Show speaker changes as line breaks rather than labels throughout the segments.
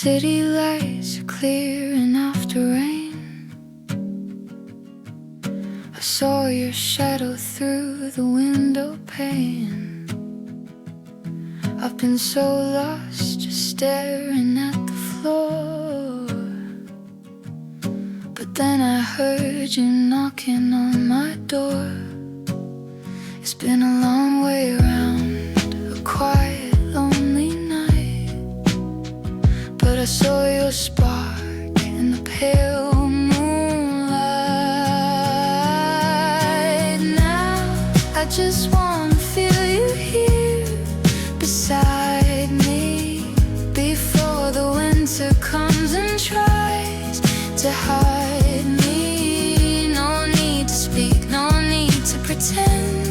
city lights are clearing after rain. I saw your shadow through the window pane. I've been so lost, just staring at the floor. But then I heard you knocking on my door. It's been a long way around, a quiet, lonely night. But I saw your spark in the pale moonlight. Now I just wanna feel you here beside me, before the winter comes and tries to hide me. No need to speak, no need to pretend.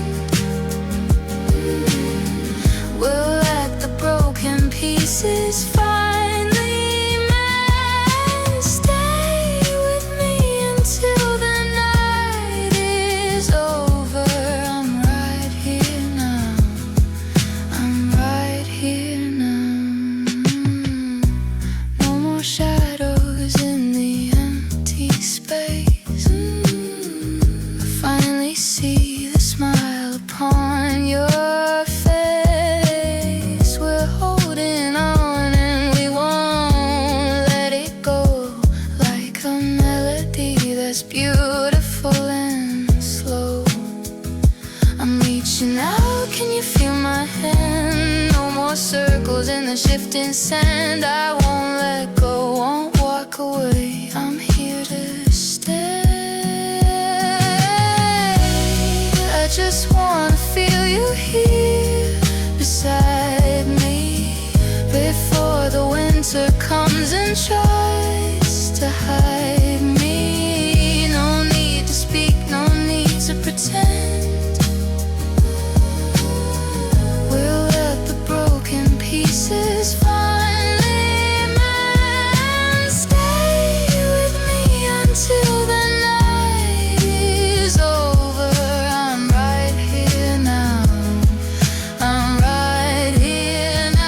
We'll let the broken pieces finally mend. Stay with me until the night is over. I'm right here now, I'm right here now. No more shadows in the empty space. I finally see the smile upon your beautiful and slow. I'm reaching out, can you feel my hand? No more circles in the shifting sand. I won't let go, won't walk away. I'm here to stay. I just wanna feel you here beside me, before the winter comes and tries to hide me. Pretend. We'll let the broken pieces finally mend. Stay with me until the night is over. I'm right here now, I'm right here now.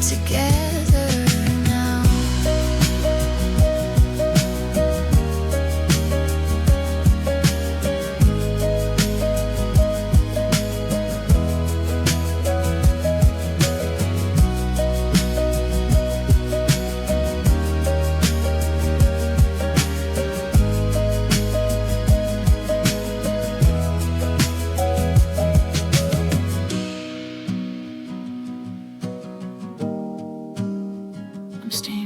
Together now. I'm staying